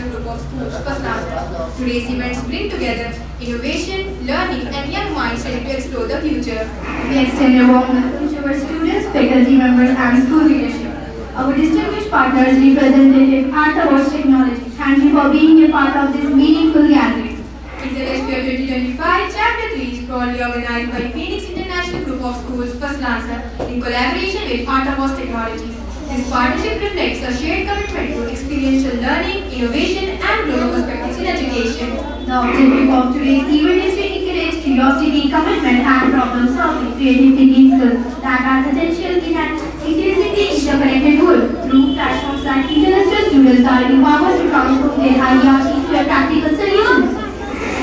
International Group of Schools, Fasnasa. Today's events bring together innovation, learning, and young minds ready to explore the future. We extend a warm welcome to our students, faculty members, and school leadership. Our distinguished partners, representative Arthaverse Technology, thank you for being a part of this meaningful gathering. Intellectual 2025 Chapter 3 is proudly organized by Phoenix International Group of Schools, Fasnasa, in collaboration with Arthaverse Technologies. This partnership reflects a shared commitment to experiential learning, innovation, and global perspectives in education. The objective of today's event is to encourage curiosity, commitment, and problem solving, creative thinking skills that are essential in an increasingly interconnected world. Through platforms like intellectual, students are empowered to transform their ideas into a practical solutions.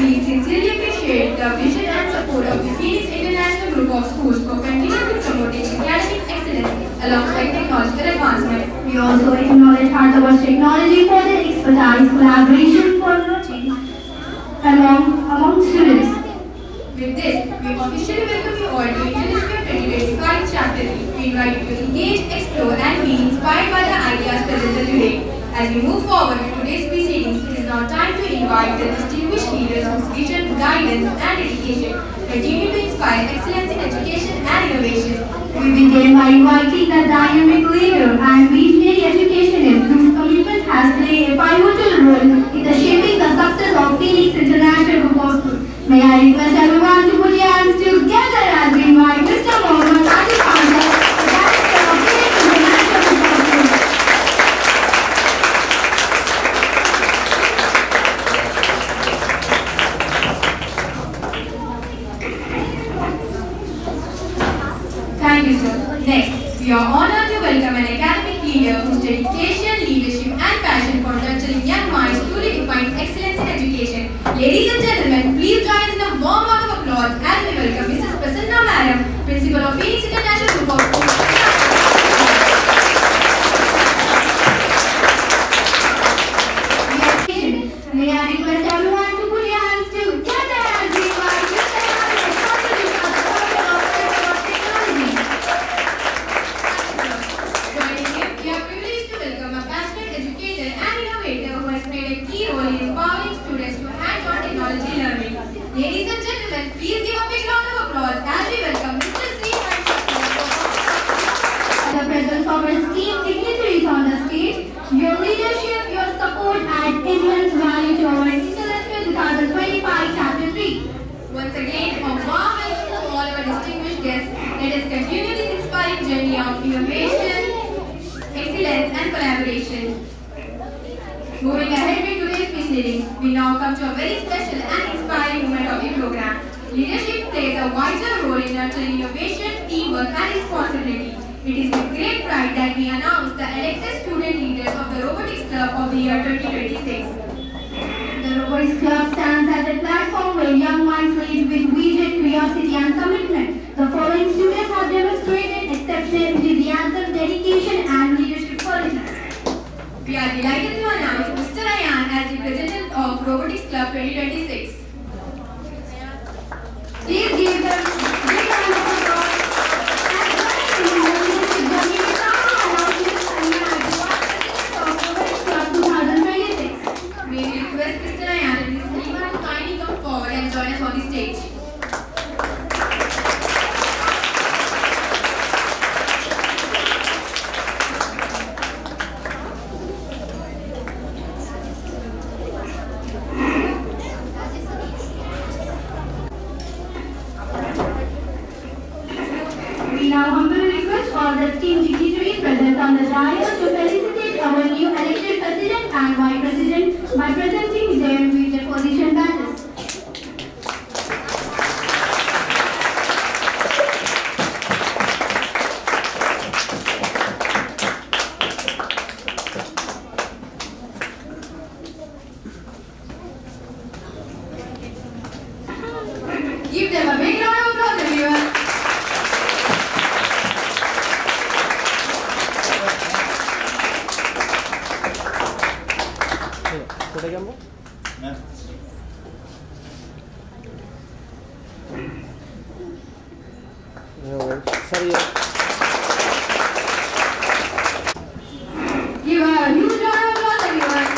We sincerely appreciate the vision and support of the Phoenix International Group of Schools for continuously promoting academic excellence alongside technological advancement. We also acknowledge Arthaverse Technology for their expertise, collaboration for change among students. With this, we officially welcome you all to Intellectual 2025 Chapter 3. We invite you to engage, explore, and be inspired by the ideas presented today. As we move forward with today's proceedings, it is now time to invite the distinguished leaders whose vision, guidance, and dedication continue to inspire excellence in education and innovation. We begin by inviting the dynamic leader and visionary educationist whose commitment has played a pivotal role in the shaping the success of Phoenix International Group of Schools. May I request everyone to put your hands together as we invite Mr. Mohammed Adi Khansa, the Director of Phoenix International Group of Schools. Thank you, sir. Next, we are honored to welcome an academic leader whose dedication, leadership, and passion for nurturing young minds truly define excellence in education. Ladies and gentlemen, please join us in a warm round of applause as we welcome Mrs. Prasanna Madam, Principal of Phoenix International Group of Schools. May I request everyone to put your hands together as we invite Mr. Mohammed Adi Khansa, the Director of Joining him, we are privileged to welcome a passionate educator and innovator who has played a key role in empowering students to hands-on technology learning. Ladies and gentlemen, please give a big round of applause as we welcome Mr. Sri The presence of our esteemed dignitaries on the stage, your leadership, your support add immense value to our Intellectual 2025 Chapter 3. Once again, a warm welcome to all our distinguished guests. Let us continue this inspiring journey of innovation, excellence, and collaboration. Moving ahead with today's proceedings, we now come to a very special and inspiring moment of the program. Leadership plays a vital role in nurturing innovation, teamwork, and responsibility. It is with great pride that we announce the elected student leaders of the Robotics Club of the year 2026. The Robotics Club stands as a platform where young minds lead with vision, curiosity, and commitment. The following students have demonstrated exceptional enthusiasm, dedication, and leadership qualities. We are delighted to announce Mr. Ayan as the President of Robotics Club 2026. Please give them a big round of applause. And joining in the leadership journey with our announcements and President of Robotics Club 2026. May we request Mr. Ayan and Ms. Halima to kindly come forward and join us on the stage. We now humbly request all the esteemed dignitaries present on the dais to felicitate our new elected President and Vice President by presenting them with the position badges. Give them a big round of applause, everyone. Sorry. Give a huge round of applause, everyone.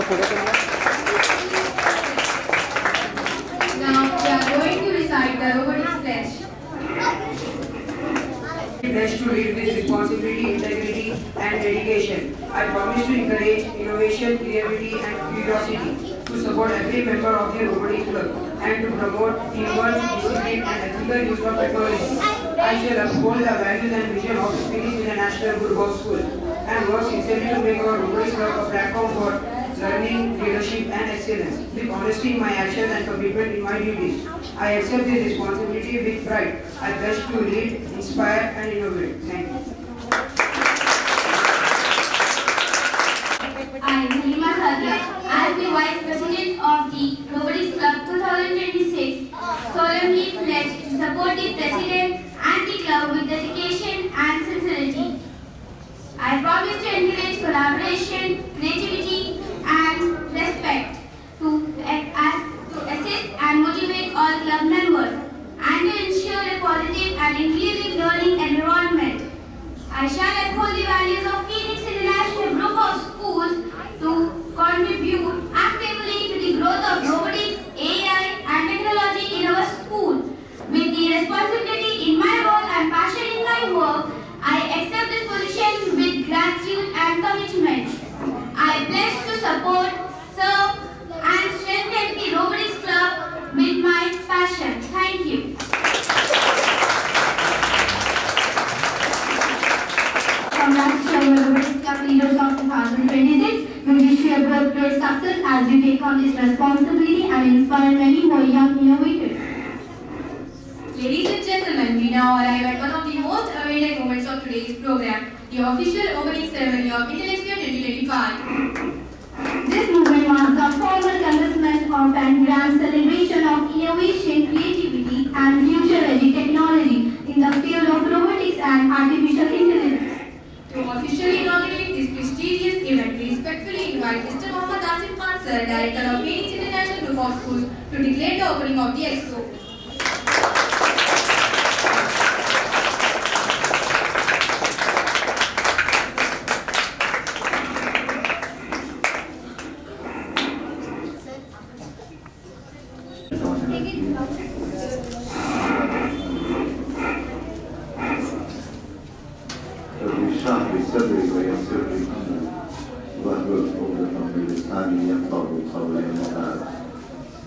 Now we are going to recite the robotics pledge. Pledge to lead with responsibility, integrity, and dedication. I promise to encourage innovation, creativity, and curiosity, to support every member of the robotics club, and to promote teamwork, discipline, and ethical use of technology. I shall uphold the values and vision of Phoenix International Group of Schools, and work sincerely to make our robotics club a platform for learning, leadership, and excellence. With honesty in my actions and commitment in my duties, I accept this responsibility with pride. I pledge to lead, inspire, and innovate. Thank you. I, Nilima Sadia, as the Vice President of the Robotics Club 2026, solemnly pledge to support the President and the club with dedication and sincerity. I promise to encourage collaboration, creativity, and respect to assist and motivate all club members, and to ensure a positive and inclusive learning environment. I shall uphold the values of Phoenix International Group of Schools to contribute actively to the growth of robotics, AI, and technology in our school. With the responsibility in my role and passion in my work, I accept this position with gratitude and commitment. I pledge to support, serve, and strengthen the Robotics Club with my passion. Thank you. Congrats to our Robotics Club leaders of 2026. We wish you a great success as you take on this responsibility and inspire many more young innovators. Ladies and gentlemen, we now arrive at one of the most awaited moments of today's program, the official opening ceremony of Intelexpia 2025. This movement marks the formal commencement of and grand celebration of innovation, creativity, and future-ready technology in the field of robotics and artificial intelligence. To officially inaugurate this prestigious event, we respectfully invite Mr. Mohammad Asif Khan Sir, Director of Phoenix International Group of Schools, to declare the opening of the expo.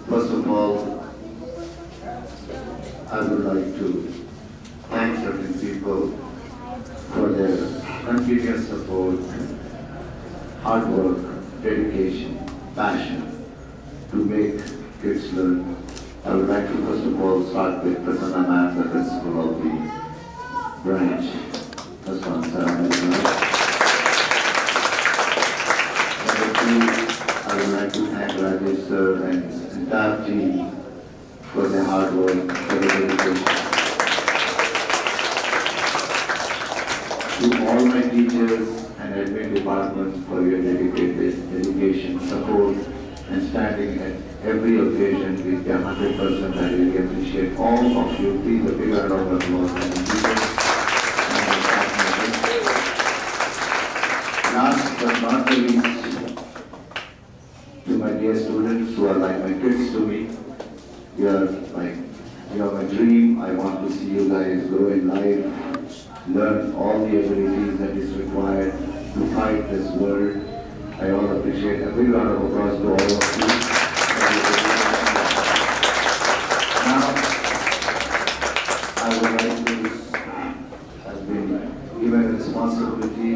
First of all, I would like to thank certain people for their continuous support, hard work, dedication, passion to make kids learn. I would like to first of all start with Prasanna Ma'am, the principal of the branch. First one, sir. I would like to thank Rajesh sir and his entire team for their hard work, for their dedication. To all my teachers and admin department for your dedication, support, and standing at every occasion with their 100%. I really appreciate all of you. Please a big round of applause. Last but not the least, to my dear students who are like my kids to me, you are my dream. I want to see you guys grow in life, learn all the abilities that is required to fight this world. I all appreciate a big round of applause to all of you. Now, I would like to have been given a responsibility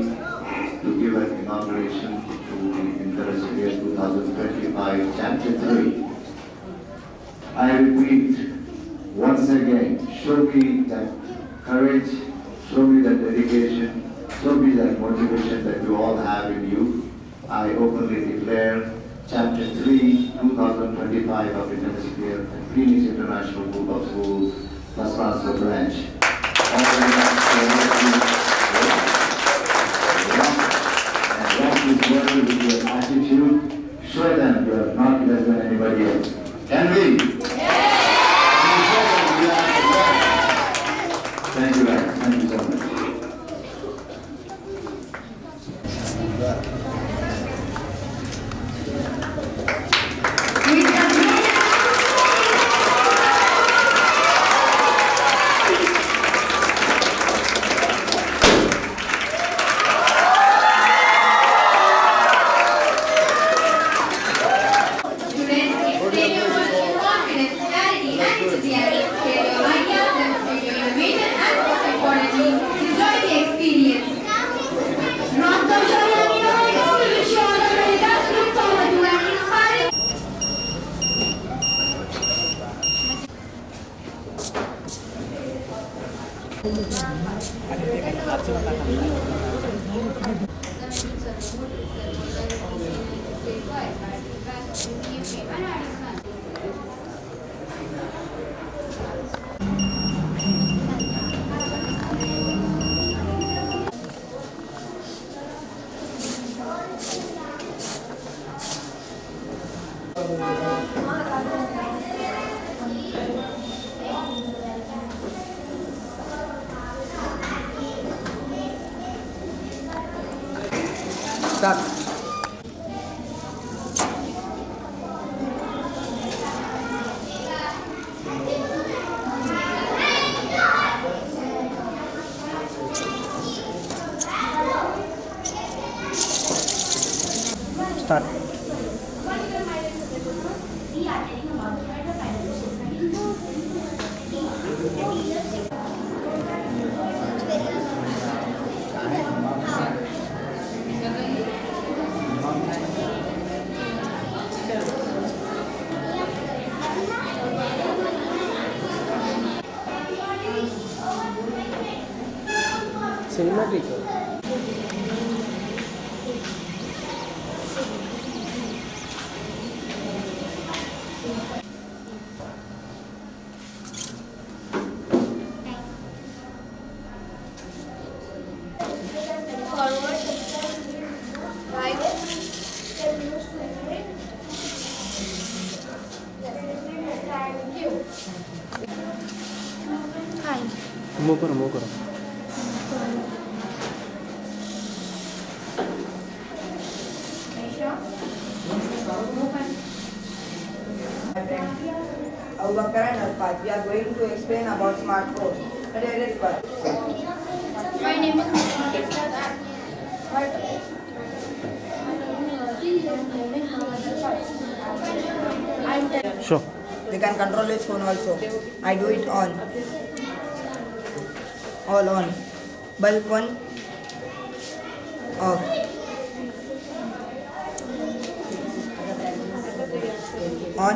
to give an inauguration to the Intelexpia 2025 Chapter 3. I repeat once again, show me that courage, show me that dedication, show me that motivation that you all have in you. I openly declare Chapter 3, 2025 of Intelexpia and Phoenix International Group of Schools, Las Transfer Branch. And rock this world with your attitude. Show them you are not less than anybody else. Can we? Thank you guys. Thank you so much. Start. Start. Cinematic. Move करो, move करो. Abu Bakar and Arfat, we are going to explain about smart code. My name is Sure. We can control his phone also. I do it on. All on. Bulb one off. On.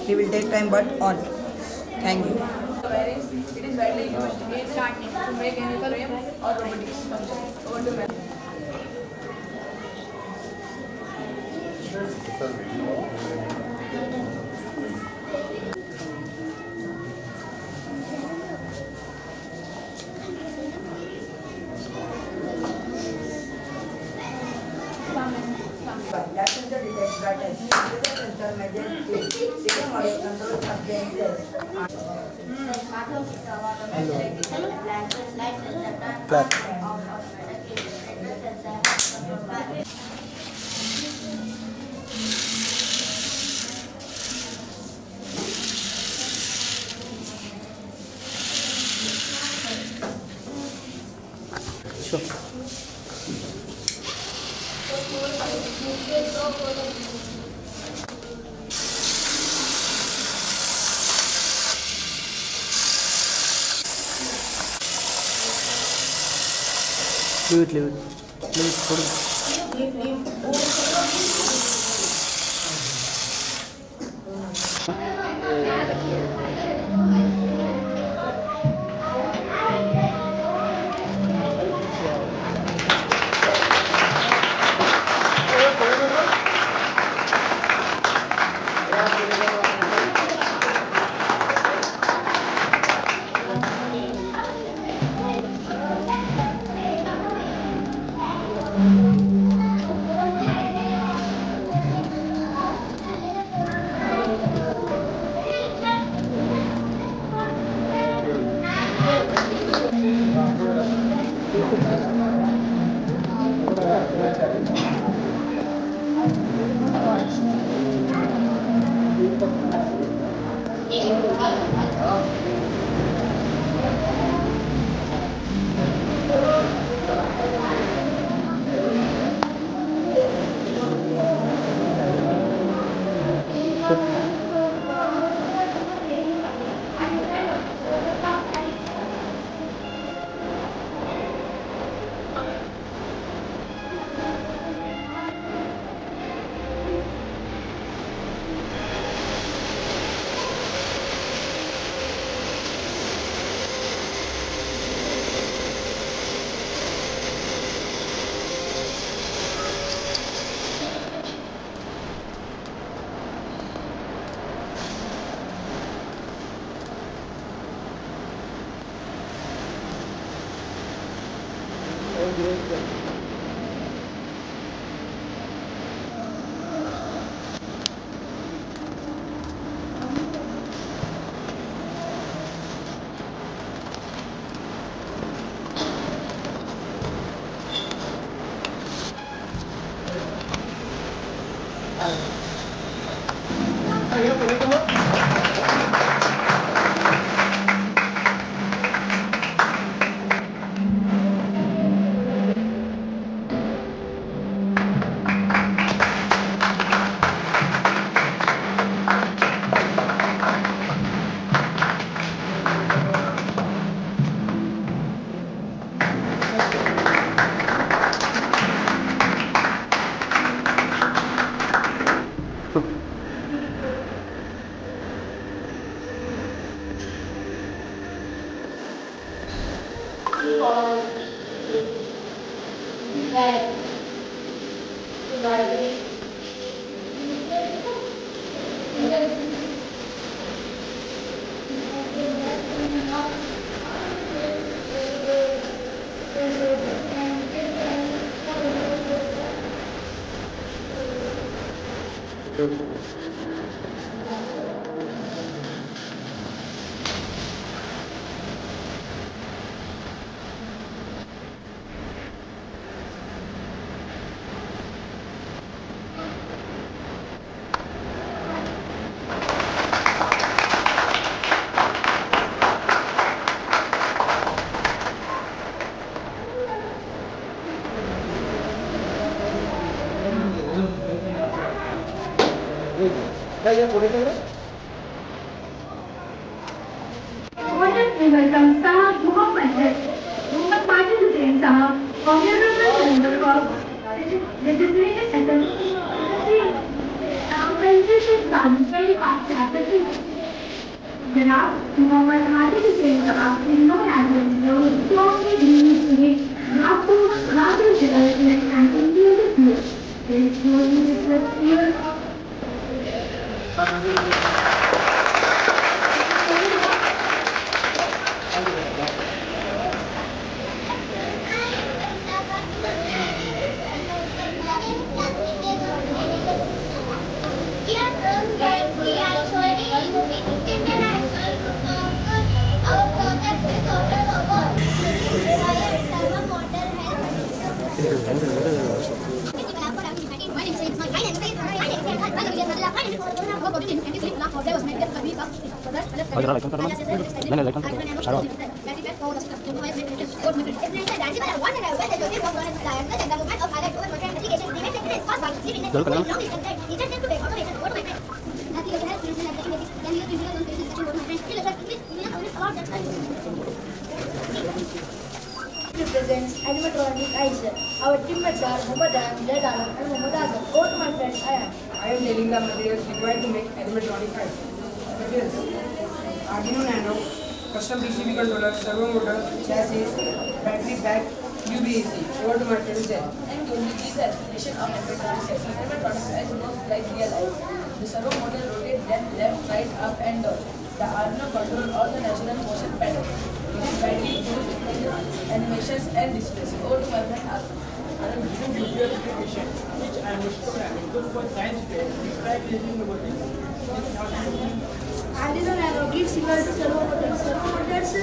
He will take time but on. Thank you. It is widely used in to make any frame or robotics function. Over to ma'am. That sensor detects brightness. This sensor measures speed. Signal audio control appliances. Clap. Sure. Leave it, leave it. Leave it, put it. We welcome Sahab Muhammad Majid Hussain Sahab, Honorable Member of Legislative Assembly, Constitution Council of Capital. Janab Muhammad Majid Hussain Sahab is known as the strongly believed Nagpur Development and Indian Youth. There is no need to fear. Represents animatronic eyes. Our teammates are Muhammad Ayan, Zaid Alam and Muhammad Azam. Go to my friend Ayan. I am telling the materials required to make animatronic eyes. Materials: Arduino Nano, custom PCB controller, servo motor, chassis, battery pack, UBAC. Over to my friend Zaid. And to is the explanation of animatronics. Animatronics eyes work like real eyes. The servo motor rotates them left, right, up and down. The Arduino control all the natural motion patterns. This battery used animations and displays. Over to my friend Arthur. I am using visual application which I am programming good for science fair. Describe using robotics. Arduino Nano gives signal to servo motors. Servo motors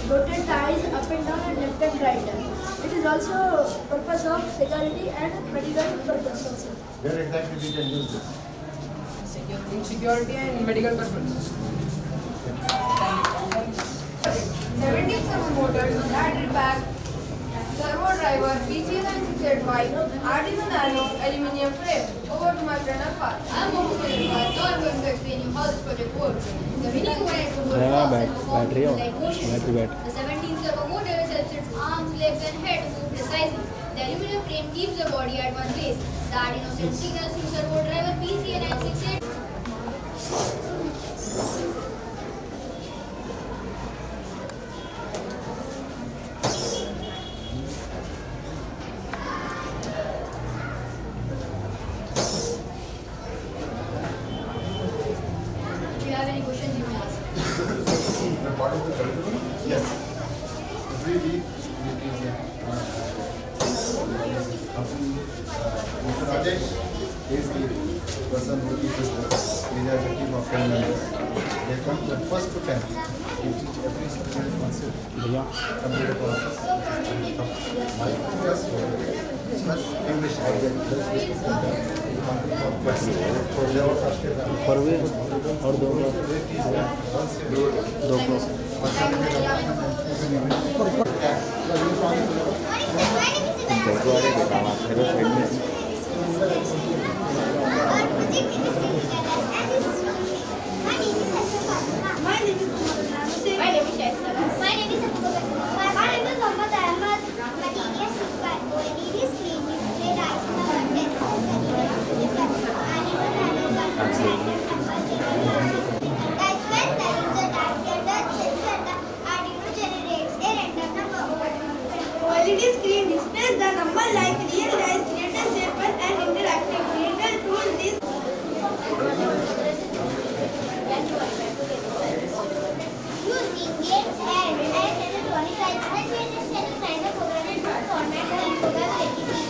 rotate the eyes up and down and left and right. It is also purpose of security and medical purpose also. Where exactly we can use this? In security and medical purposes. 17 servo motors, battery pack, servo driver, PCL and 685, Arduino Nano, aluminium frame. Over to my friend Afar. I'm Mohammed Irfan. Now I'm going to explain you how this project works. The mini unit will work battery like motion. battery. The 17 servo motors helps its arms, legs and head to move precisely. The aluminum frame keeps the body at one place. The Arduino sends signals to servo driver, PCL and 685. If you have any questions, you may ask. Part of the curriculum? Yes. Every week we can Mr. Rajesh is the person who teaches us. He has a team of 10 members. They come from first to 10. We teach every student concept. Computer process. My class English. I get और दो LED screen displays the number like real-time creator simple and interactive creator tool. This using games and electronic items and various kind of programming format and program creativity.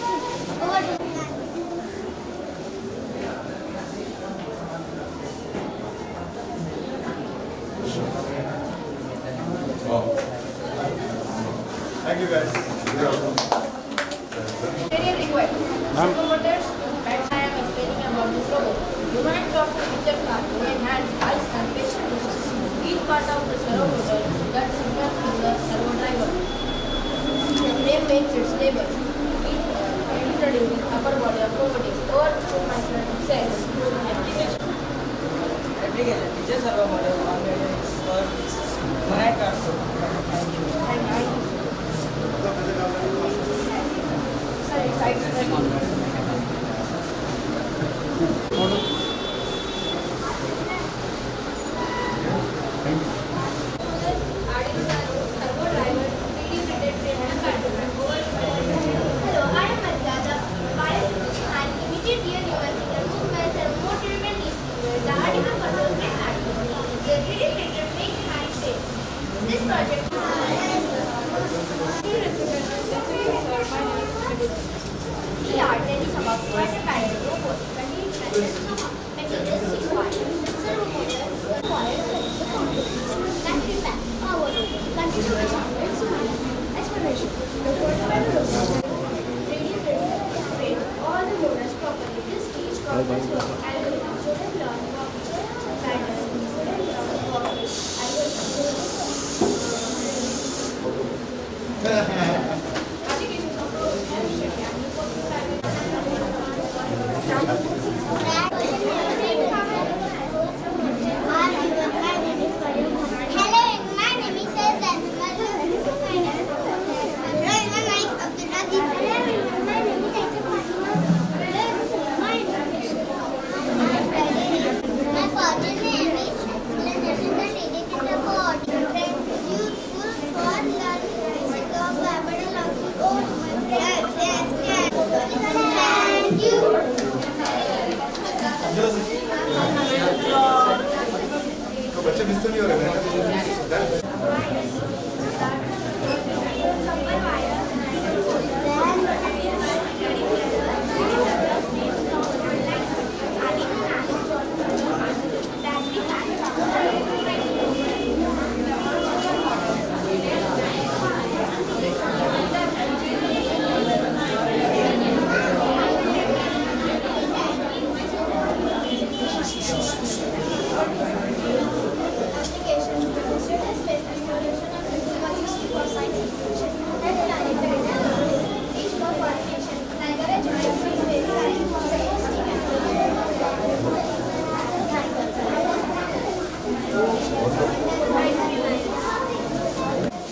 Thank you guys. Promoters, I am explaining about this robot. Humanoid of features are to enhance eyes and facial recognition. Each part of the servo motor that signals to the servo driver. The frame makes its label. Each introduces upper body of robotics or cells. Application. Features servo motor for humanoid cars. This project we are telling about water panel robot contains materials required. Servo motor requires the components. Battery pack, power robot, continuous explanation. The water panel robot radiator frame all the motors properly. This stage covers algorithm student learn pattern student learn बच्चे mister नहीं हो रहे हैं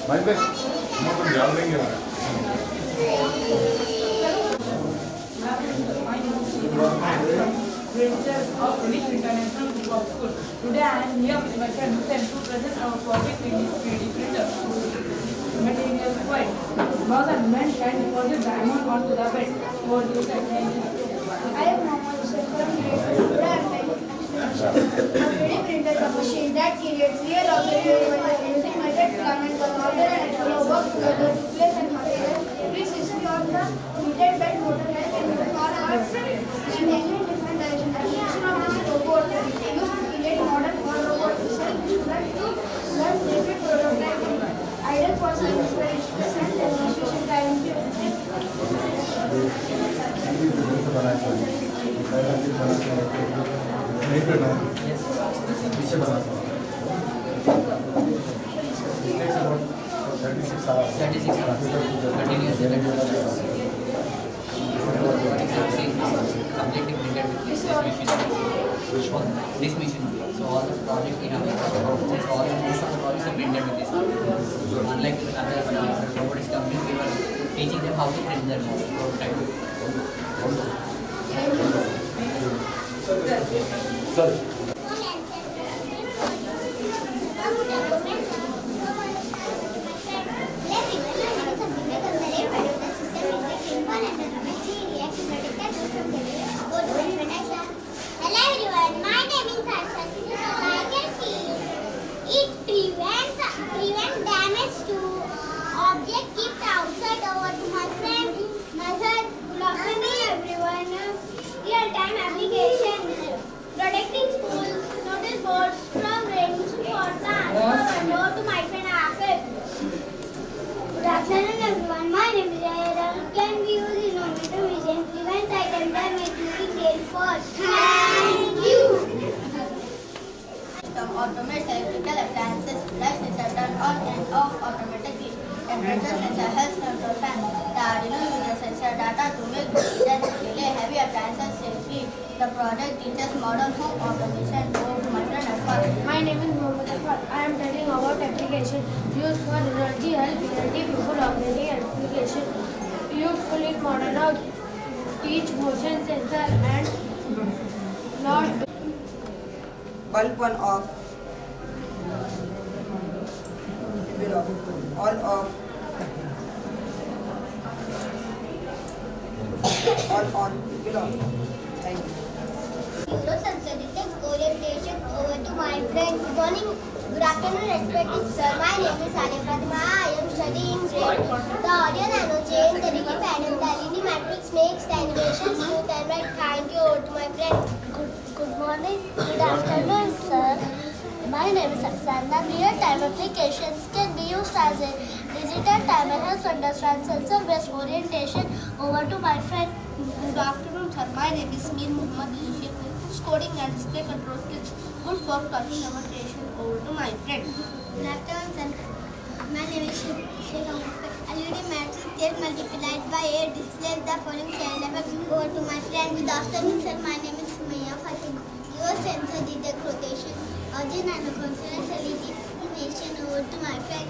भाई भाई मैं तो ध्यान देंगे Princess of Phoenix International Group of School. Today I am here with my friend Hussein to present our project in this 3D printer. Material required. Both elements can deposit diamond onto the bed for use at I am Mohammed Hussain from a 3D printer is a machine that creates real objects using methods learned in the model and actual work together to place and material. This is on the heated bed motor and small parts And many different application of this robot used to create modern or robot system students to learn rapid prototyping, ideal for science experiments and demonstration guiding to पीछे बना सकते 36 hours. 36 hours. Continuous completely printed with this machine. Which one? This machine. So all the project in our most of the projects are printed with this. Unlike other robotics companies, we were teaching them how to print their prototype. Sorry. Real-time application, protecting schools, notice boards from rain to plants. Hello to my friend Akif. Good afternoon everyone, my name is Jayara. Can we use innovative vision, prevent item damage during day first. Thank you. Automates electrical appliances, light sensor turn on and off automatically. Temperature sensor helps control fan. The Arduino uses sensor data to make decisions, relay heavy appliances safely. The product teaches modern home automation. Go to my friend Akbar. My name is Mohammed Akbar. I am telling about application used for energy, health, reality, people operating application. Usefully modern out, teach motion sensor and not. Bulb on off. Will off. All off. All on. Will off. Thank you. Neurosensor detects orientation. Over to my friend. Good morning. Good afternoon, respected sir. My name is Alia Pratima. I am studying grade. The audio nano chain, the Ricky panel, the LED matrix makes the animation smooth and right. Thank you to my friend. Good morning. Good afternoon, sir. My name is Aksana. Real-time applications can be used as a digital timer helps understand sensor-based orientation. Over to my friend. Good afternoon, sir. My name is Mir Muhammad Yusuf. Coding and display control skills good for touching demonstration. Over to my friend. Good afternoon, sir. My name is Sheikh Ahmed. LED matrix is multiplied by 8 displays the following child effect. Over to my friend. Good afternoon, sir. My name is Sumaya Fatima. Your sensor detect rotation. Audio nanoconference LED animation. Over to my friend.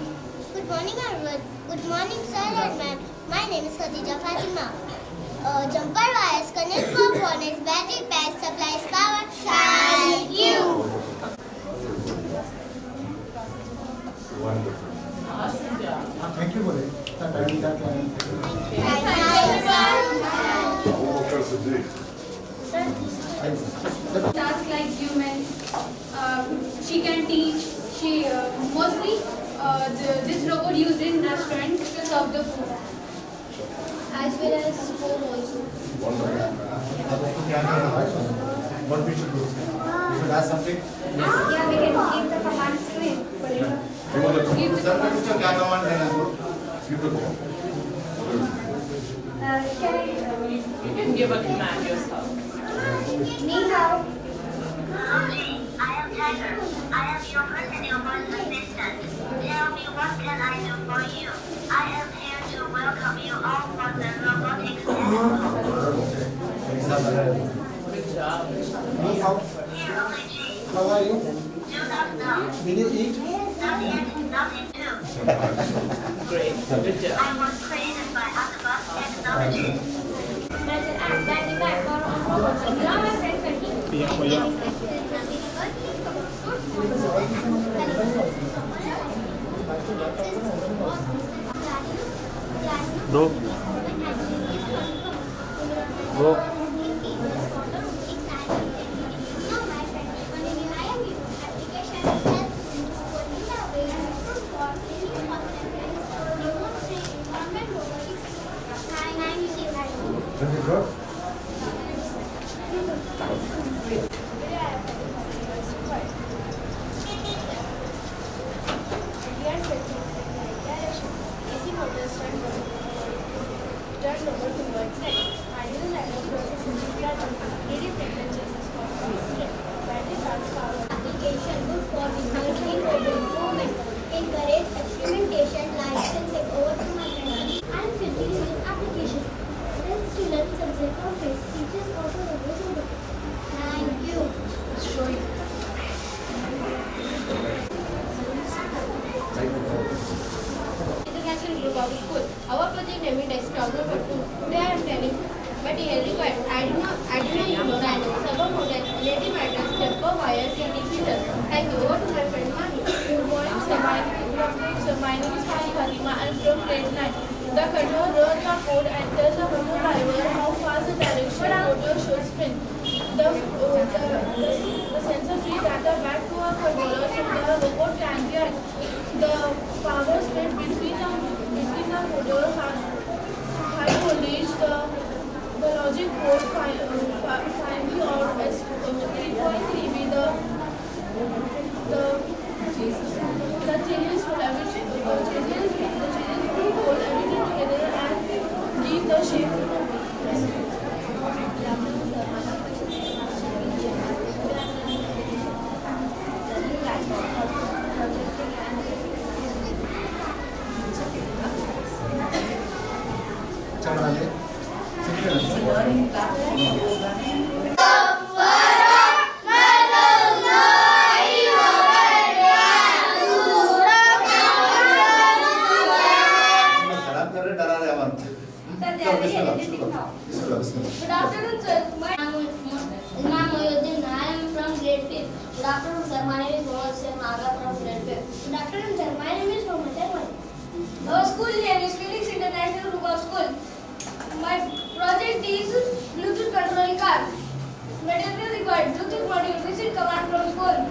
Good morning, everyone. Good morning, sir and ma'am. My name is Khadija Fatima. Jumper wires connect components, battery packs, supplies power. Thank you. Wonderful. Thank you, Bole. Tasks like humans, she can teach. She mostly this robot used in restaurants to serve the food, as well as home also. What we should do? We should ask something? Yeah, we can give the commands to him. Sir, put your camera on and give the call. You can give a command yourself. Ni hao. I am Tiger. I am your personal voice assistant. Tell me what can I do for you? I am here to welcome you all for the robotics expo. Good job. Ni hao. Here, Luigi. How are you? Do not know. Will you eat? Not yet, nothing to. Great. Good job. I was created by Autobot Technology. Bro. Bro. Does it work? Application good for research in home improvement. Encourage experimentation, licensing over to my friends. I am filling in application. Helps to learn subject topics. Teachers also always over. Thank you. Show you. International Group of School. Our project name is Desktop number 2. Today I am telling material required. Arduino Uno, Rhino, servo model, LED matrix, tempo wire, CD filter. Thank you. Over to my friend Mani. Good morning, sir. My name is Mani Fatima. I am from grade 9. The control runs the code and tells the motor driver how fast the direction motor should spin. The sensor feeds data back to a controller so the robot can get the power split between the motor high voltage, the logic port finally or 3.3 be the changes will everything will hold everything together and give the shape. Good afternoon, sir. My name is Imam Mohyuddin. I am from grade 5. Good afternoon, sir. My name is Mohammed Hussain Naga from grade 5. Good afternoon, sir. My name is Mohammed Ahmad. Our school name is Phoenix International Group of School. My project is Bluetooth control car. Material required: Bluetooth module, receive command from phone.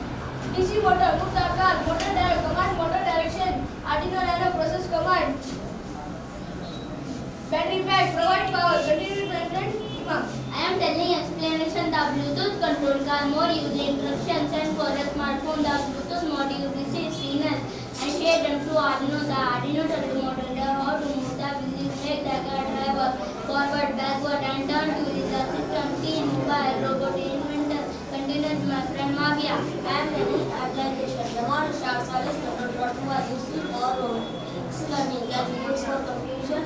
DC motor, move the car. Motor command, motor direction. Arduino Nano process command. Battery pack, provide power. Continue with my friend Imam. I am telling explanation the Bluetooth control car more user instructions, and for a smartphone the Bluetooth module receives signal and share them to Arduino. The Arduino tells the motor how to move the wheels, make the car driver forward, backward and turn to the system. Teen, mobile, robot, inventor. Continue with my friend Mavia. I am telling application. The one starts always control to a useful or learning as good for confusion.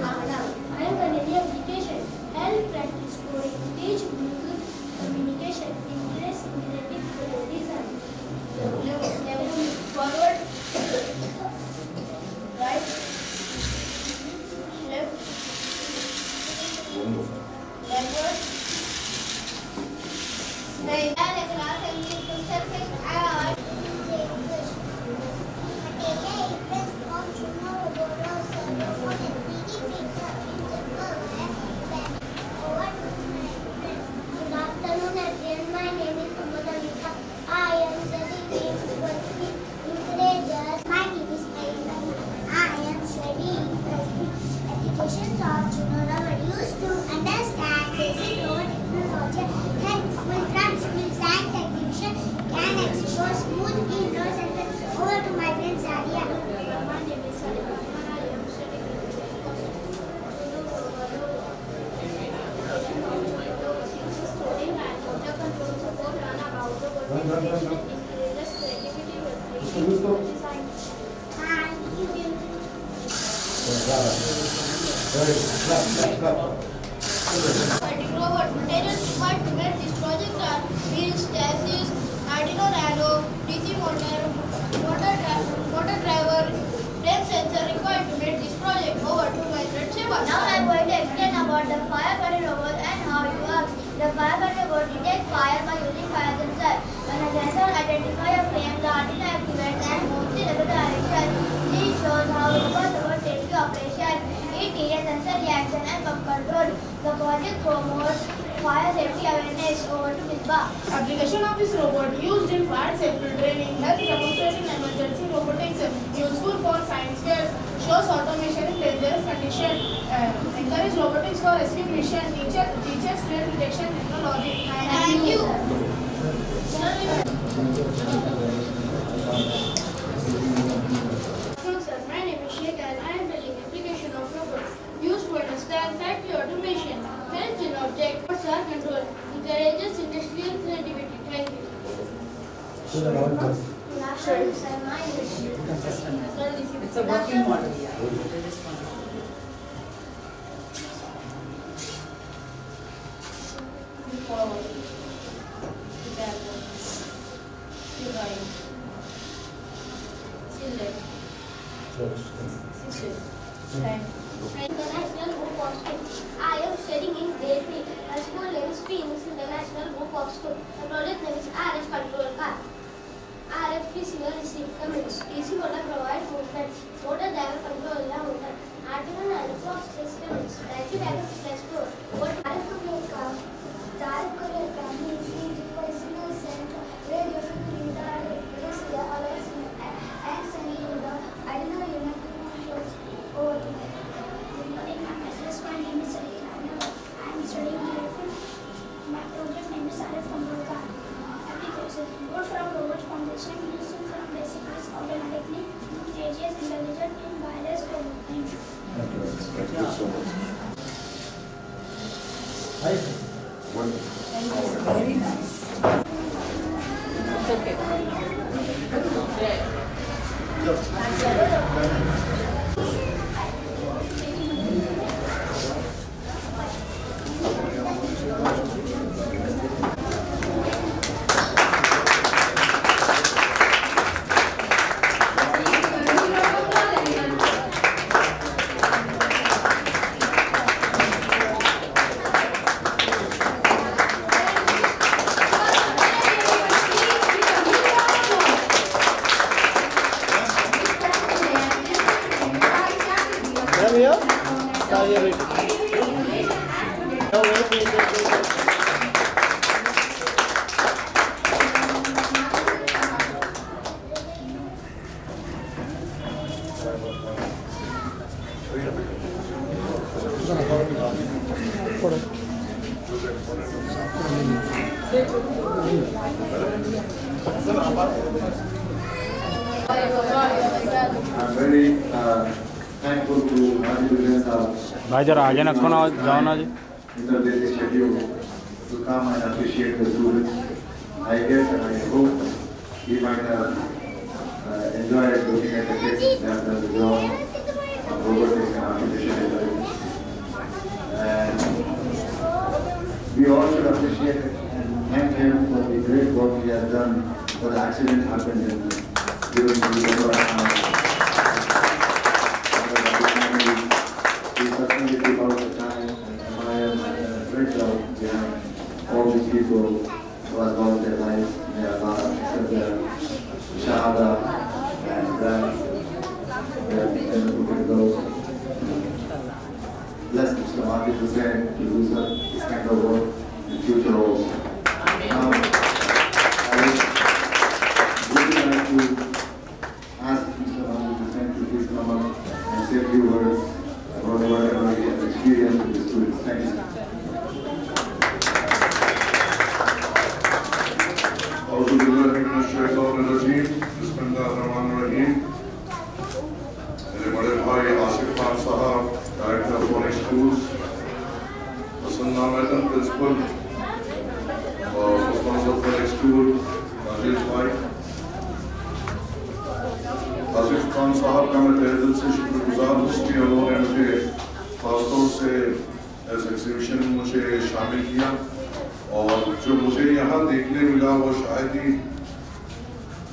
I am continuing education. Help practice coding. Teach Bluetooth communication. Increase interactive design. Level forward, right, left, backward. Robot materials required to make this project are wheels, chassis, Arduino Nano, DC motor, motor driver, frame sensor required to make this project. Over to my friend Shiva. Now I am going to explain about the firefighting robot and how it works. The firefighting robot detects fire by using fire sensor. When a sensor identifies a flame, the Arduino activates and moves in the direction. This shows how robot safety operation. It is sensor reaction and pump control. The project promotes fire safety awareness. Over to Misbah. Application of this robot used in fire safety training helps demonstrating emergency robotics useful for science fairs, shows automation in dangerous conditions, encourage robotics for rescue mission, teaches field detection technology. Thank you. Sir, my name is Sheikh and I am telling application of robots used to understand factory automation, helps in object, control, encourage It's a working model, yeah. Forward. Backward. Right. Left. Right. International Book of School. I am studying in grade 3. My school name is Phoenix International Book of School. The project name is RF Control Car. RF receiver receive comments. DC motor provide movements. Motor driver control the motor. Article nanobox systems. Battery backup plus pro. What RF control car? The RF control car means personal center radio frequency receiver alerts and sending to the Arduino unit over to the my name is Sarita. I am studying grade 5. My project name is RF Control Car. Application. Code from Robot Foundation used from basic risk automatically stages intelligent in wireless programming. Thank you so much. Very nice. I'm very thankful to Rajiv भाई जरा आगे रखो ना, जाओ ना जी। Mr. Busy schedule to come and appreciate the students. I guess and I hope we might have enjoyed looking at the kids that have done the job of robotics and artificial intelligence. And we all should appreciate and thank him for the great work he has done for the accident happened during the he personally took out the time and admired a great job behind all these people who have lost their lives. May Allah accept their shahada and grant their those. Bless Mr. Martin Hussain to do this kind of work in future also. Now, I would really like to ask Mr. Martin Hussain to please come up and say a few words about whatever he has experienced with the students. Thank you. मेरे बड़े भाई Asif Khan Sahab, director of foreign schools, Prasanna madam principal और foreign school Rajesh भाई, आसिफ खान साहब का मैं तहे दिल से शुक्रगुजार हूँ कि उन्होंने मुझे खासतौर से इस एग्जीबिशन में मुझे शामिल किया। और जो मुझे यहाँ देखने मिला वो शायद ही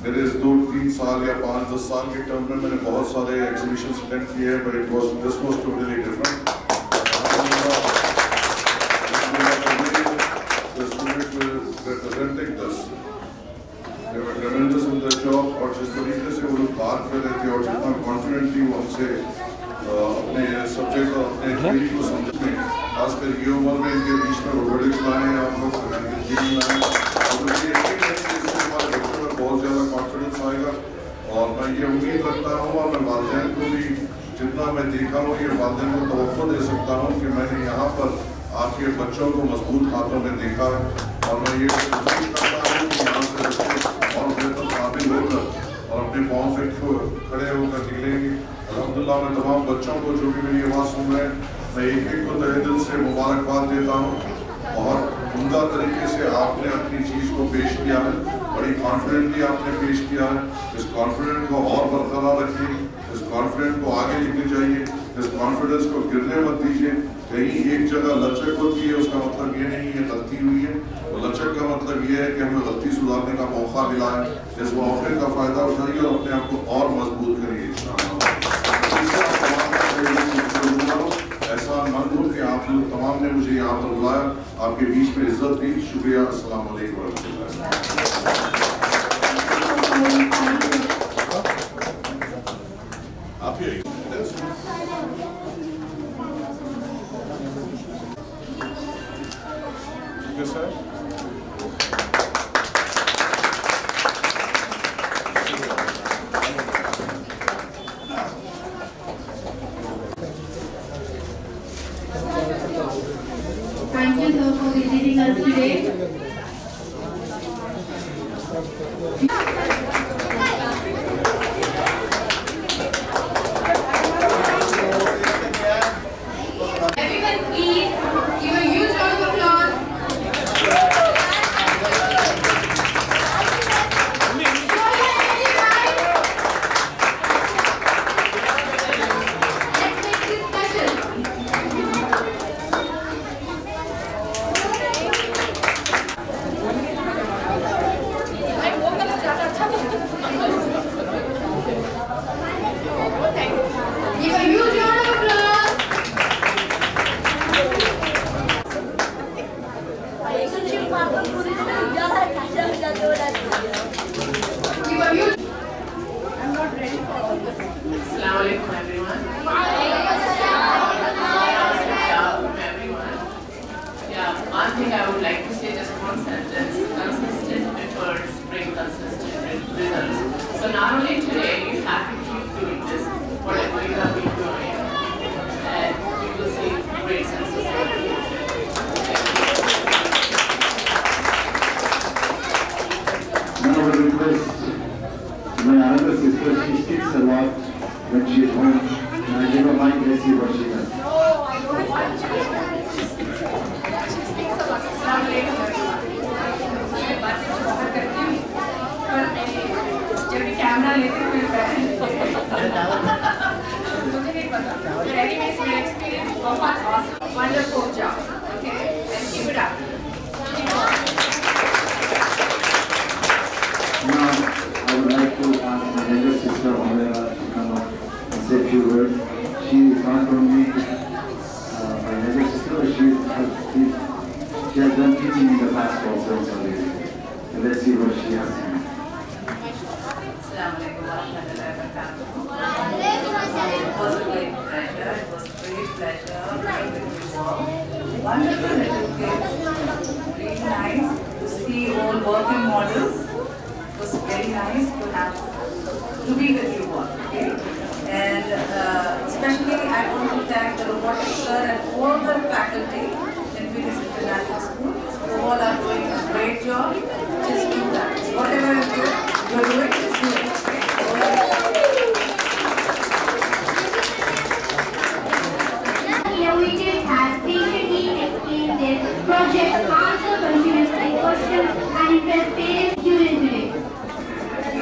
मेरे 2-3 साल या 5-10 साल के टर्म में मैंने बहुत सारे एग्जीबिशन अटेंड किए हैं, but this was totally different. The students were representing this. They were tremendous in their job और जिस तरीके से वो लोग बात कर रहे थे और जितना कॉन्फिडेंटली वो हमसे अपने सब्जेक्ट और अपने थ्योरी को समझने, खासकर ये उम्र में इनके बीच में रोबोटिक्स लाए हैं, आप लोग बहुत ज़्यादा कॉन्फिडेंस आएगा। और मैं ये उम्मीद रखता हूँ और मैं वालिदैन को भी जितना मैं देखा हूँ ये वालिदैन को तवक्को दे सकता हूँ कि मैंने यहाँ पर आपके बच्चों को मजबूत हाथों में देखा है और मैं ये उम्मीद करता हूँ कि यहाँ से बच्चे और बेहतर काबिल होकर और अपने पाँव पे खड़े होकर निकलेंगे। अल्हम्दुलिल्लाह मैं तमाम बच्चों को जो भी मेरी आवाज़ सुन रहे हैं, मैं एक एक को तहे दिल से मुबारकबाद देता हूँ। बहुत उम्दा तरीके से आपने अपनी चीज़ को पेश किया है बड़ी कॉन्फिडेंटली आपने पेश किया है। इस कॉन्फिडेंस को और बरकरार रखिए, इस कॉन्फिडेंस को आगे लेके जाइए, इस कॉन्फिडेंस को गिरने मत दीजिए। कहीं एक जगह लचक होती है, उसका मतलब ये नहीं है गलती हुई है। तो लचक का मतलब ये है कि हमें गलती सुधारने का मौका मिला है। इस मौके का फायदा उठाइए और अपने आप को और मजबूत करिए। ऐसा मंद हो कि आप लोग तमाम ने मुझे यहाँ पर बुलाया, आपके बीच में इज्जत दी। शुक्रिया। अस्सलाम वालेकुम रहमतुल्लाह। आप ही sir. Thank you, sir, for visiting us today. Everyone, please give a huge round of applause. Give a huge round of applause. Give a huge. I'm not ready for all this. Assalamu alaikum, everyone. Everyone. Yeah, one thing I would like to say, just one sentence. Consistent efforts bring consistent results. So not only today, you have to keep doing this, whatever you have been doing, and you will see great success. Now I request my other sister, she speaks a lot when she is home, and I never mind to see what she does. She speaks a lot. Assalamu alaikum, everyone. मैं बातें तो बहुत करती हूँ, पर जब भी camera लेती हूँ मुझे नहीं पता। But anyways, my experience बहुत awesome, wonderful job. Okay, and keep it up. Now, I would like to ask my younger sister, Olera, to come up and say a few words. She is not only my younger sister, but she has done teaching in the past also in Saudi Arabia. So let's see what she has to say. Assalamu alaikum warahmatullahi wabarakatuh. It was a great pleasure. It was a great pleasure being with you all. Wonderful little kids. Really nice to see all working models. It was very nice to be with you all. Okay? And especially I want to thank the robotics sir and all the faculty in Phoenix International School. You all are doing a great job. Just do that. Whatever you're doing, just do it. Innovative has patiently explained their project, answer continuous questions, and impress parents during the day.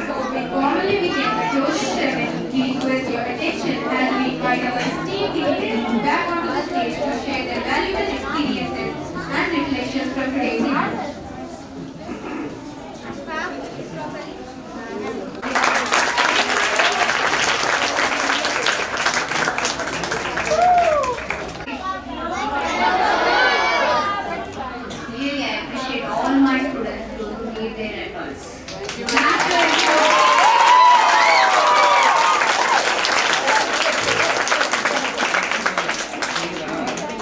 So we formally begin the closing ceremony. We request your attention as we invite our esteemed dignitaries back onto the stage to share their valuable experiences and reflections from today's event. Really, I appreciate all my students who gave their efforts.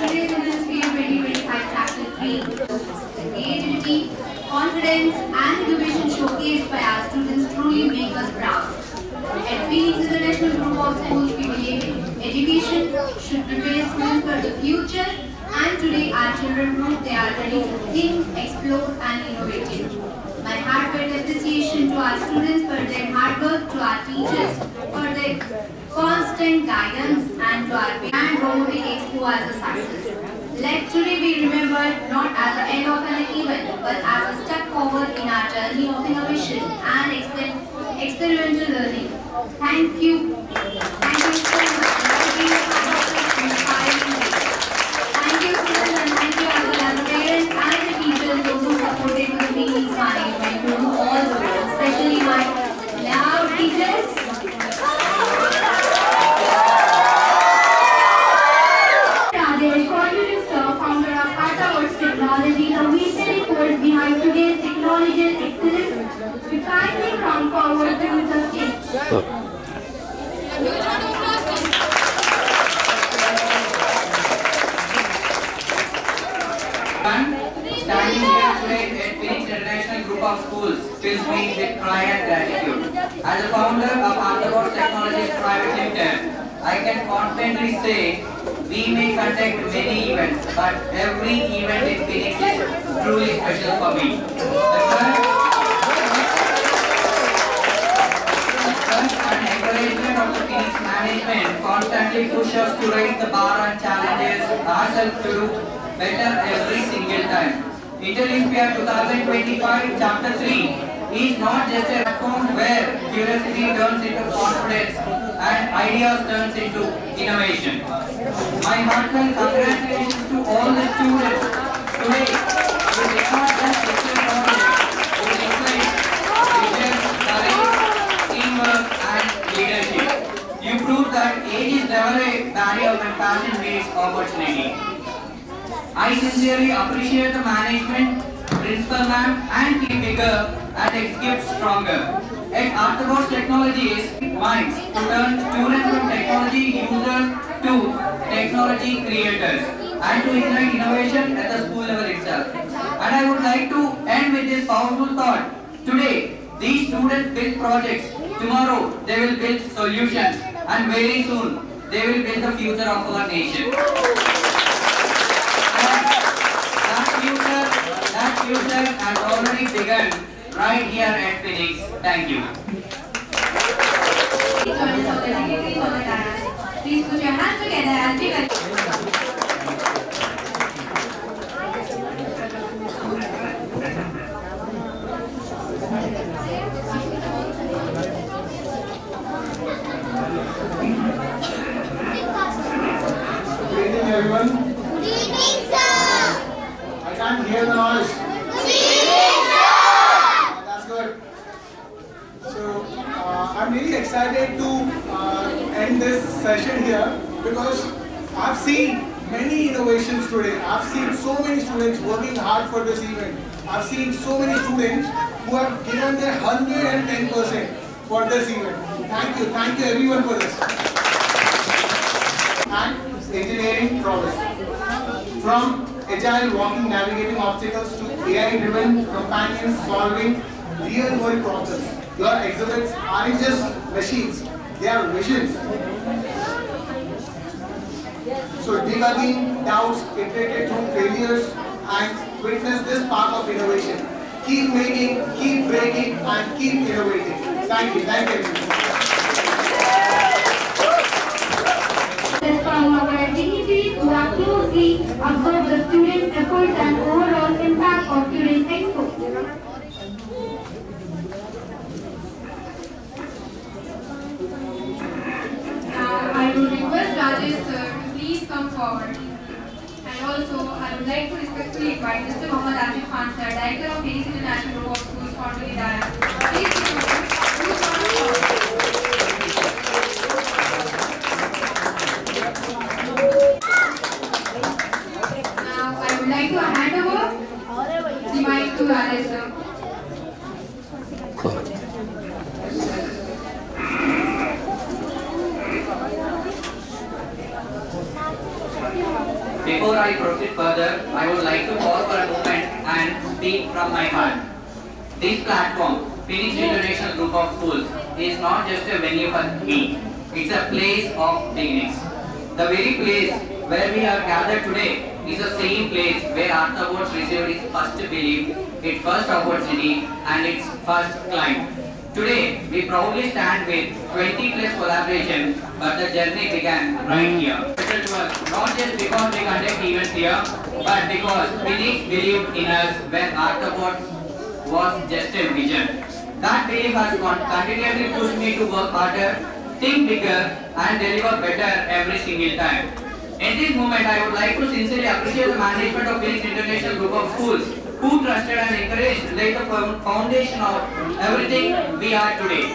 Today's Women's Field 2025 Chapter 3, the creativity, confidence, and innovation showcased by our students truly make us proud. At Phoenix International Group of Schools, we believe education should prepare students for the future, and today our children prove they are ready to think, explore, and innovate. My heartfelt appreciation to our students for their hard work, to our teachers for their constant guidance, and to our and Robotic Expo as a success. Let today be remembered not as the end of an event, but as a step forward in our journey of of Innovation and Experimental Learning. Thank you. Thank you so much for being a part of this inspiring day. Thank you students and thank you as well as the parents and the teachers, those who supported the Phoenix management to do all the work, especially my loud teachers. Rajesh, Coordinating Sir, founder of ArtaWorks Technology, the visionary force behind today's technology and excellence, we kindly come forward to the stage. Standing here today at Phoenix International Group of Schools fills me with pride and gratitude. As a founder of ArtaWorks Technologies Private Limited, I can confidently say we may conduct many events, but every event in Phoenix is truly special for me. The trust and encouragement of the Phoenix management constantly push us to raise the bar and challenges ourselves to do better every single time. Interlimpia 2025 Chapter 3 is not just a platform where curiosity turns into confidence and ideas turns into innovation. My heartfelt congratulations to all the students today who did not just excel knowledge, who excelled vision, courage, teamwork and leadership. You proved that age is never a barrier when passion meets opportunity. I sincerely appreciate the management, principal ma'am and team bigger and execute stronger. At ArtaWorks Technologies minds to turn students from technology users to technology creators and to ignite innovation at the school level itself. And I would like to end with this powerful thought. Today, these students build projects. Tomorrow, they will build solutions. And very soon, they will build the future of our nation. That future has already begun right here at Phoenix. Thank you. Please put your hands together as we welcome. Good evening, everyone. Good evening, sir. I can't hear the noise. Good evening, sir. That's good. So, I'm really excited to end this session here because I've seen many innovations today. I've seen so many students working hard for this event. I've seen so many students who have given their 110% for this event. Thank you everyone for this. And engineering prowess. From agile walking, navigating obstacles to AI-driven companions solving real-world problems. Your exhibits aren't just machines, they are visions. So debugging doubts, iterated through failures and witness this spark of innovation. Keep making, keep breaking and keep innovating. Thank you everyone. From our dignitaries who have closely observed the students' efforts and overall impact of today's expo. Now I would request Rajesh sir to please come forward. And also I would like to respectfully invite Mr. Mohammad Asif Khan sir, Director of Phoenix International Group of Schools, to the dais. Please come forward. Now I would like to hand over the mic to Rajesh sir. Before I proceed further, I would like to pause for a moment and speak from my heart. This platform, Phoenix International Group of Schools, is not just a venue for me. It's a place of beginnings. The very place where we are gathered today is the same place where ArtaWorks received its first belief, its first opportunity, and its first client. Today, we proudly stand with 20 plus collaboration, but the journey began right here. Special to us, not just because we conduct events here, but because Phoenix believed in us when ArtaWorks was just a vision. That belief has continuously pushed me to work harder, think bigger and deliver better every single time. In this moment, I would like to sincerely appreciate the management of Phoenix International Group of Schools who trusted and encouraged laid the foundation of everything we are today.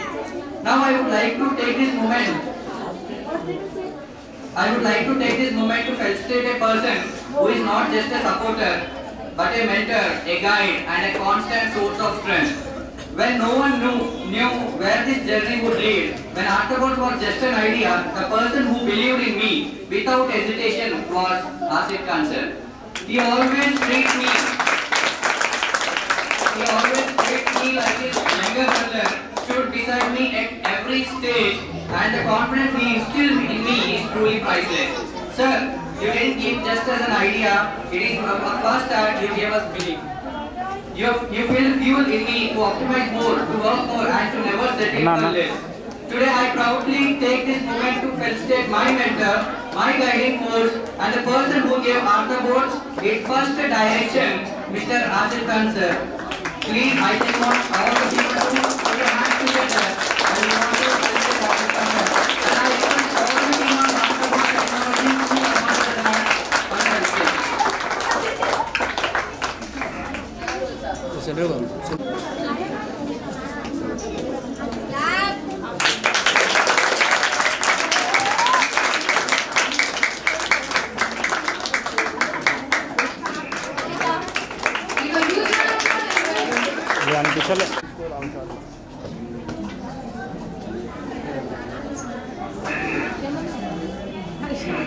Now I would like to take this moment to felicitate a person who is not just a supporter but a mentor, a guide and a constant source of strength. When no one knew where this journey would lead, when Arthropods was just an idea, the person who believed in me without hesitation was Asif Khan sir. He always treats me like his younger brother, stood beside me at every stage, and the confidence he instilled in me is truly priceless. Sir, you didn't give just as an idea, it is a first start you gave us belief. You filled fuel in me to optimize more, to work more and to never settle for less. Today I proudly take this moment to felicitate my mentor, my guiding force and the person who gave Arthropods its first direction, Mr. Asif Khan sir. Please, I just want all the people to put your hands together and we want to felicitate Asif Khan sir. And I want all the team on Arthropods Technology to come under that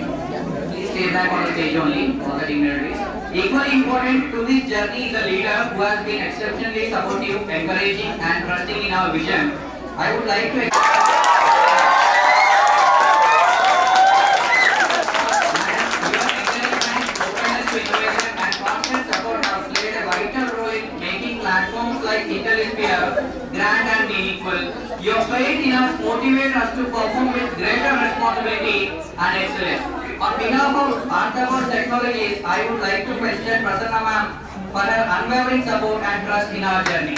felicitation. Please stay back on the stage only for the dignitaries. Equally important to this journey is a leader who has been exceptionally supportive, encouraging and trusting in our vision. I would like to platforms like Intellisphere grand and meaningful. Your faith in us motivates us to perform with greater responsibility and excellence. On behalf of Arthropods Technologies, I would like to felicitate Prasanna ma'am for her unwavering support and trust in our journey.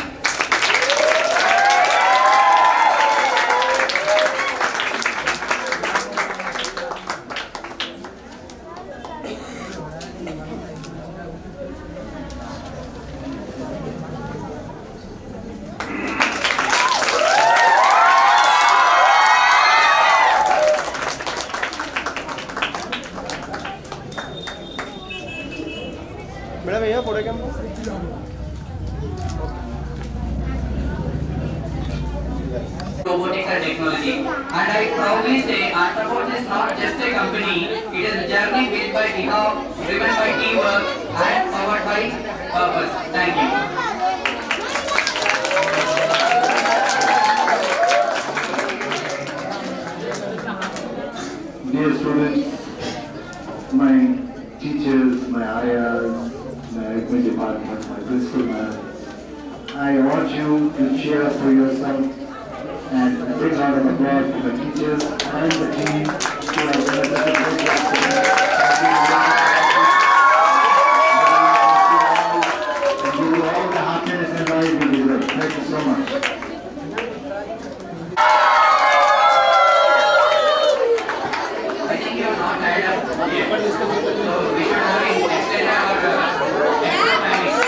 Madam भैया photo cam Robotics and technology, and I proudly say Arthropods is not just a company, it is a journey built by behalf, driven by teamwork and powered by purpose. Thank you. Dear students, my teachers, my ayahs, my admin department, my principal man, I urge you to cheer up for yourself and a big round of applause to the teachers and the team who have done such a great job and give you all the happiness and life you deserve. Thank you so much. I think you are not tired of yet. So we should have extended our extra timing.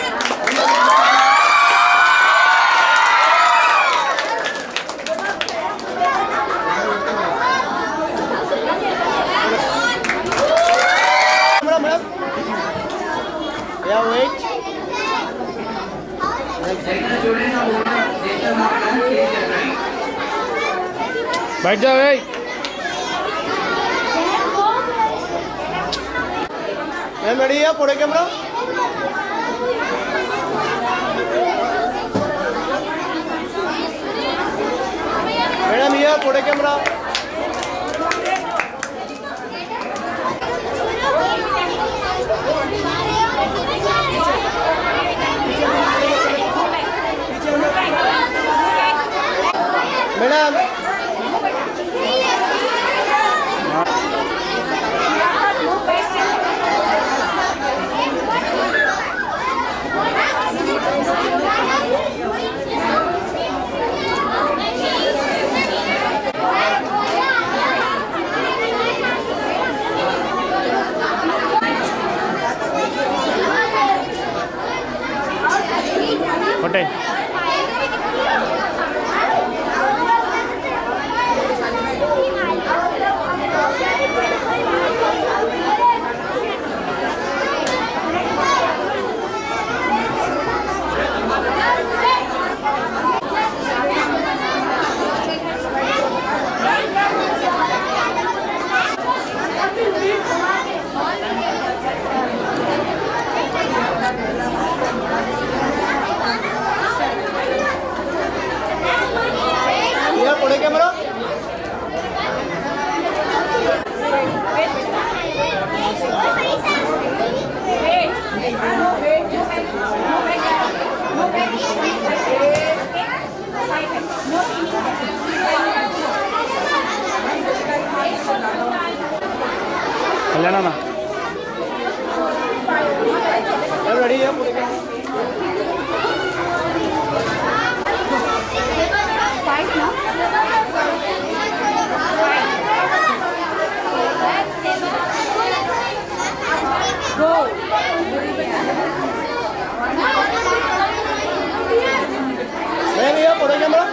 Yeah, wait. बैठ जाओ भाई ma'am ready है photo camera madam ये photo camera madam छोटे पुढे camera कल्याण ना ready है पुढे भैया पुढे कॅमेरा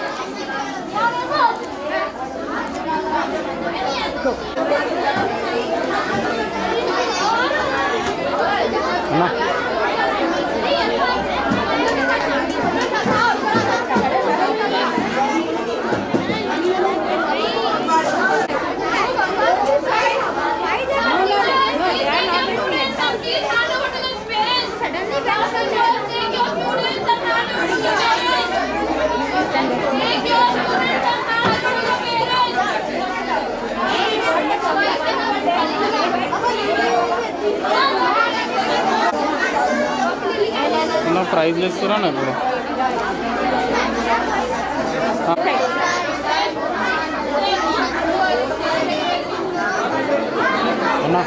प्राइस लिस्ट करा ना पूरा ना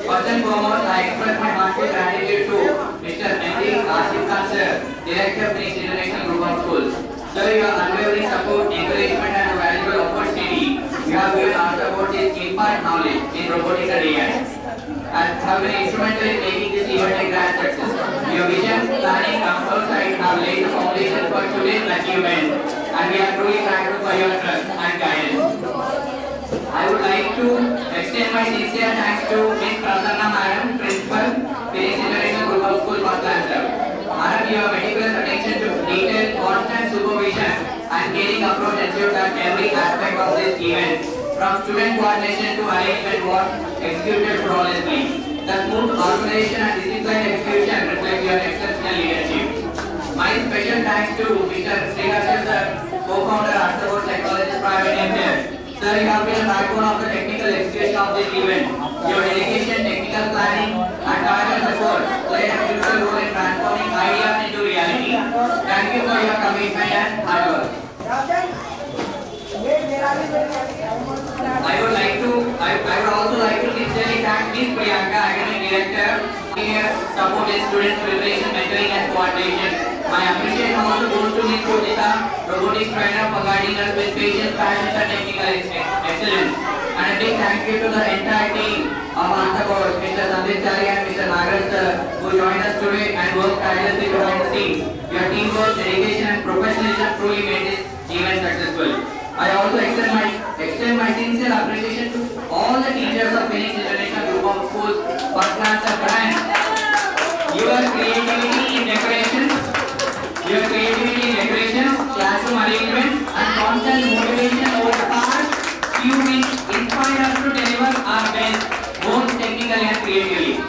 First and foremost, I express my heartfelt gratitude to Mr. M.D. Asif Khan sir, Director of Phoenix International Group of Schools. Sir, your unwavering support, encouragement and valuable opportunity you have given our support is impart knowledge in robotics and AI. And have been instrumental in making this event a grand success. Your vision, planning and foresight have laid the foundation for today's achievement, and we are truly grateful for your trust and guidance. I would like to extend my sincere thanks to Ms. Prasanna Madam, Principal, Phoenix International Group of Schools, Master. Madam, your meticulous attention to detail, constant supervision, and caring approach ensures that every aspect of this event, from student coordination to arrangement, was executed flawlessly. The smooth organization and disciplined execution reflect your exceptional leadership. My special thanks to Mr. Srihashan sir, co-founder Afterward Psychologist Private Limited. Sir, you have been a backbone of the technical execution of this event. Your dedication, technical planning, and tireless effort played a crucial role in transforming ideas into reality. Thank you for your commitment and hard work. I would also like to sincerely thank Ms. Priyanka, Academic Director, support in student preparation, mentoring and coordination. My appreciation also goes to Ms. Pujita, robotics trainer, for guiding us with patience, passion and technical excellence. And a big thank you to the entire team of Anthapos, Mr. Sandeep Chari and Mr. Nagaraj sir, who joined us today and worked tirelessly behind the scenes. Your teamwork, dedication and professionalism truly made this event successful. I also extend my sincere appreciation to all the teachers of Phoenix International Group of Schools, first class and branch. Your creativity in decorations, classroom arrangements, and constant motivation over the past few weeks inspire us to deliver our best, both technically and creatively.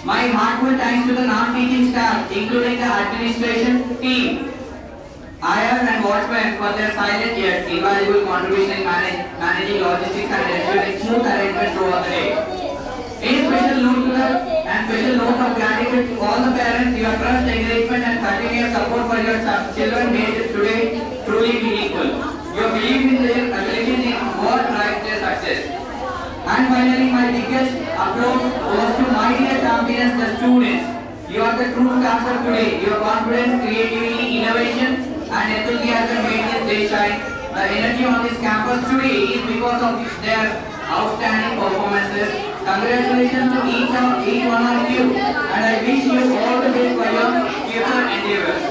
My heartfelt thanks to the non-teaching staff, including the administration team, IR and watchmen, for their silent yet invaluable contribution in managing logistics and ensuring smooth arrangement throughout the day. A special note of gratitude to all the parents. Your trust, encouragement and continuous support for your children made today truly meaningful. Your belief in their abilities is what drives their success. And finally, my biggest applause goes to my dear champions, the students. You are the true stars today. Your confidence, creativity, innovation and enthusiasm made this day shine. The energy on this campus today is because of their outstanding performances. Congratulations to each one of you, and I wish you all the best for your future endeavors.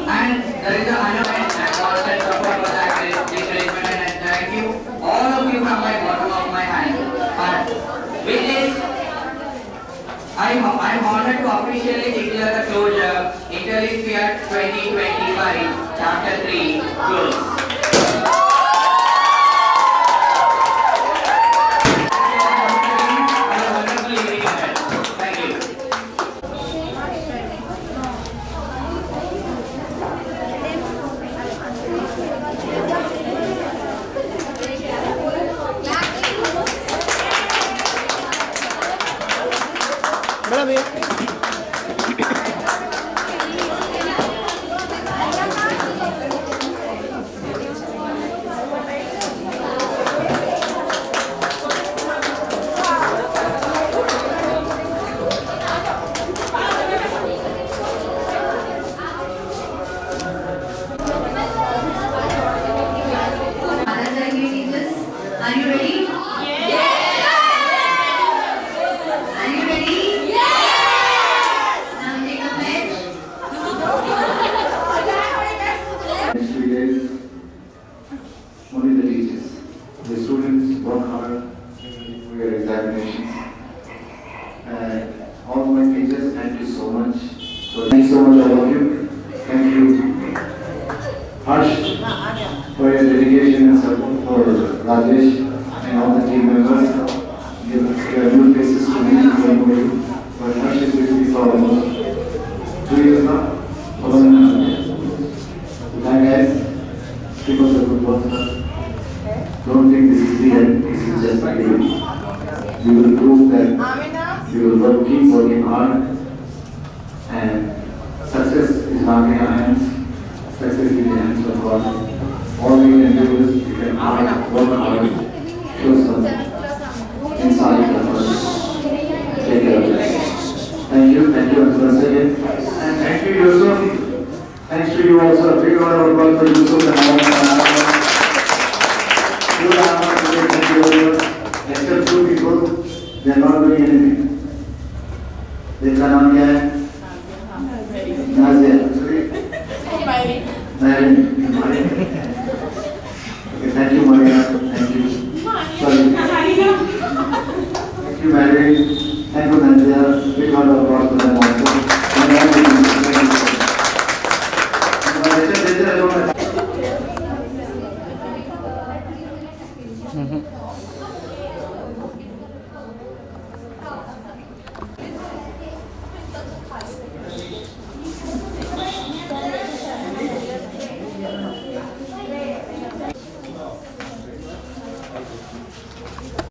And there is a honest and constant support for that encouragement, and thank you all of you from my bottom of my heart. With this, I'm honored to officially declare the closure. Interleague 2025, Chapter 3, closed. बड़ा भैया Are you ready? Are you ready? Now take a pledge. Next 3 days, only the teachers. The students work hard for your examinations. And all my teachers, thank you so much. Thank you so much, all of you. Thank you, Harsh, for your dedication and support for Rajesh and all the team members. Your new faces to me, but Harsh is with me for almost 2 years now. Guys, keep up the good work, sir. Don't think this is the end, this is just the beginning. We will prove that we will keep working hard, and success is not in our hands, success is in the hands of God. All we can do is we can work hard, show some insight and take care of this. Thank you once again, and thank you Yusuf. Thanks to you also. A big round of applause for Yusuf and all. Except 2 people, they are not doing anything. Their name क्या है? Nazia. Mary. Okay, thank you Maria. Thank you. Sorry. Thank you Mary. Thank you Nazia. Big round of applause for them also. class.